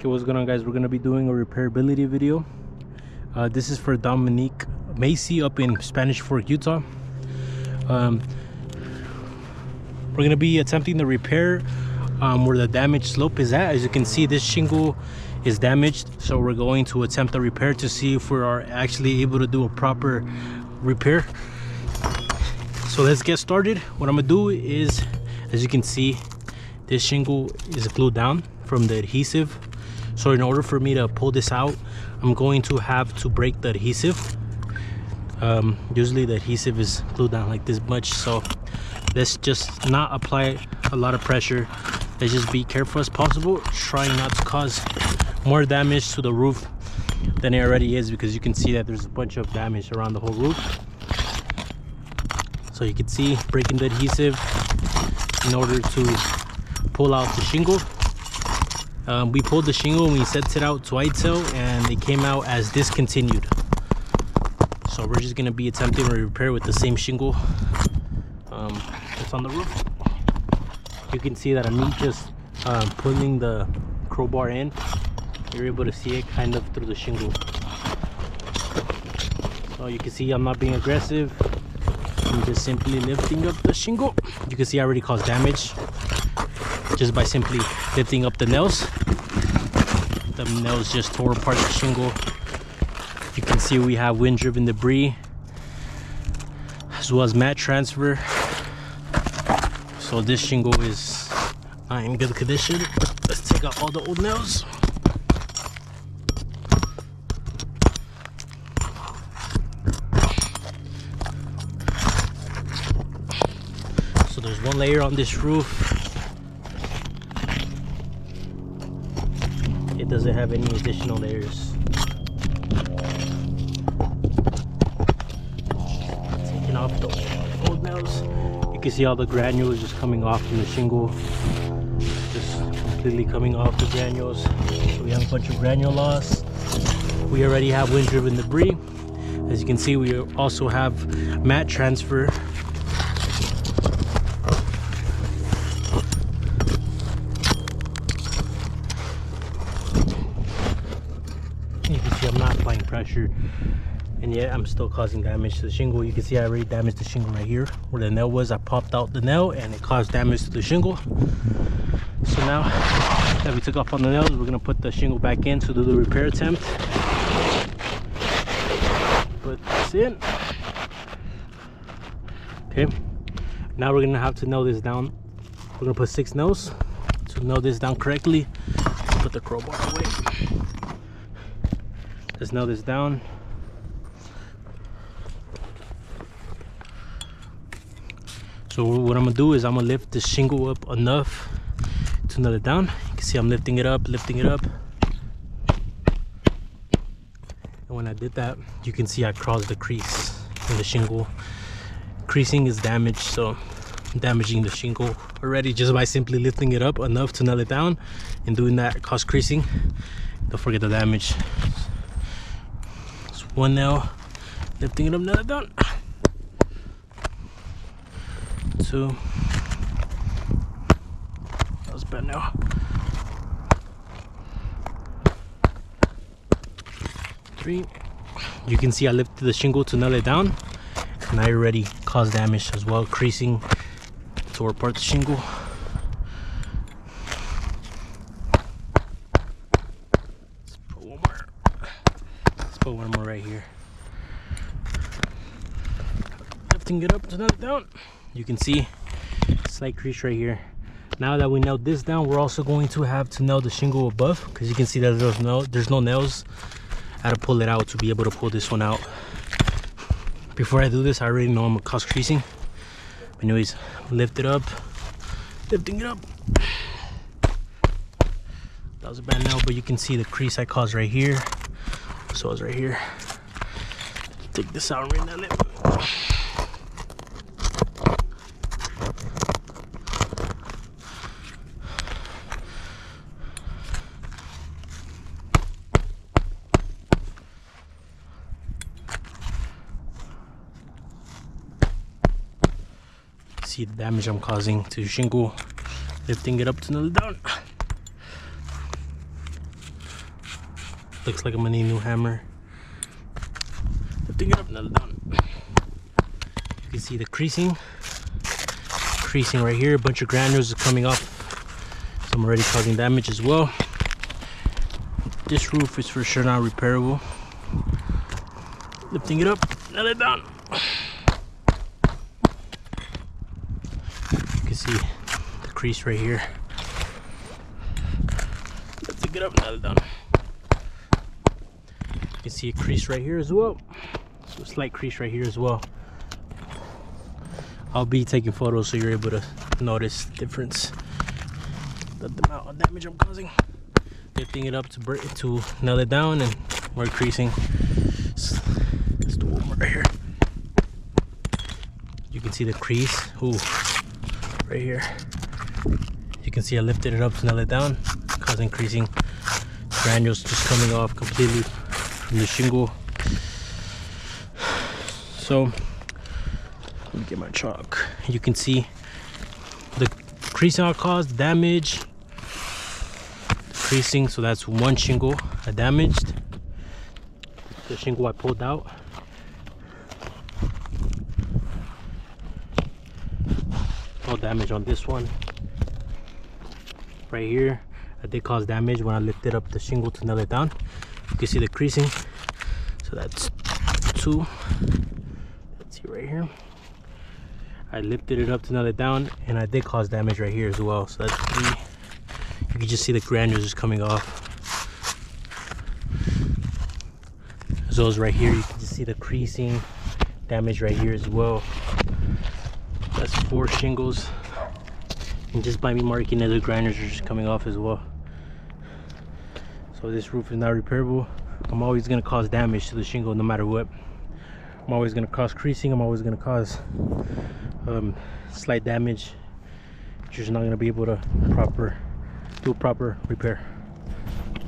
Okay, what's going on, guys? We're gonna be doing a repairability video. This is for Dominic Massey up in Spanish Fork, Utah. We're gonna be attempting to repair where the damaged slope is at. As you can see, this shingle is damaged, so we're going to attempt a repair to see if we are actually able to do a proper repair. So let's get started. What I'm gonna do is, as you can see, this shingle is glued down from the adhesive. So in order for me to pull this out, I'm going to have to break the adhesive. Usually the adhesive is glued down like this much, so let's just not apply a lot of pressure. Let's just be careful as possible, trying not to cause more damage to the roof than it already is, because you can see that there's a bunch of damage around the whole roof. So you can see, breaking the adhesive in order to pull out the shingle. We pulled the shingle and we sent it out to ITEL, and it came out as discontinued. So we're just going to be attempting to repair with the same shingle that's on the roof. You can see that I'm just pulling the crowbar in. You're able to see it kind of through the shingle. So you can see I'm not being aggressive. I'm just simply lifting up the shingle. You can see I already caused damage just by simply lifting up the nails. The nails just tore apart the shingle. You can see we have wind-driven debris as well as mat transfer. So this shingle is not in good condition. Let's take out all the old nails. So there's one layer on this roof. It doesn't have any additional layers. Taking off the old nails. You can see all the granules just coming off from the shingle. Just completely coming off the granules. So we have a bunch of granule loss. We already have wind-driven debris. As you can see, we also have mat transfer. You can see I'm not applying pressure, and yet I'm still causing damage to the shingle. You can see I already damaged the shingle right here where the nail was. I popped out the nail and it caused damage to the shingle. So now that we took off on the nails, we're gonna put the shingle back in to do the repair attempt. Put this in. Okay, now we're gonna have to nail this down. We're gonna put 6 nails to nail this down correctly. Put the crowbar away. Let's nail this down. So what I'm gonna do is I'm gonna lift the shingle up enough to nail it down. You can see I'm lifting it up. And when I did that, you can see I caused the crease in the shingle. Creasing is damaged, so I'm damaging the shingle already just by simply lifting it up enough to nail it down. And doing that caused creasing. Don't forget the damage. So one nail, lifting it up, nail it down. 2. That was bad now. 3. You can see I lifted the shingle to nail it down, and I already caused damage as well, creasing, tore apart the shingle. Let's put one more right here. Lifting it up to nail it down. You can see slight crease right here. Now that we nailed this down, we're also going to have to nail the shingle above, because you can see that there's no nails. I had to pull it out to be able to pull this one out. Before I do this, I already know I'm gonna cause creasing. Anyways, lift it up, lifting it up. That was a bad nail, but you can see the crease I caused right here. So it's right here. Take this out right now. See the damage I'm causing to shingle, lifting it up to nail it down. Looks like I'm gonna need a new hammer. Lifting it up, nail it down. You can see the creasing right here. A bunch of granules are coming off, so I'm already causing damage as well. This roof is for sure not repairable. Lifting it up, nail it down. You can see the crease right here. Lifting it up, nail it down. You can see a crease right here as well. So a slight crease right here as well. I'll be taking photos so you're able to notice the difference, the amount of damage I'm causing. Lifting it up to nail it down, and more creasing. Let's do one more right here. You can see the crease, ooh, right here. You can see I lifted it up to nail it down, causing creasing. Granules just coming off completely from the shingle. So let me get my chalk. You can see the creasing I caused, damage, creasing. So that's one shingle I damaged. The shingle I pulled out. No damage on this one. Right here, I did cause damage when I lifted up the shingle to nail it down. You can see the creasing. So that's two. Let's see right here. I lifted it up to nail it down, and I did cause damage right here as well. So that's three. You can just see the granules just coming off. As well as right here, you can just see the creasing, damage right here as well. That's four shingles. And just by me marking it, the granules are just coming off as well. So this roof is not repairable. I'm always gonna cause damage to the shingle no matter what. I'm always gonna cause creasing. I'm always gonna cause slight damage. You're just not gonna be able to do a proper repair.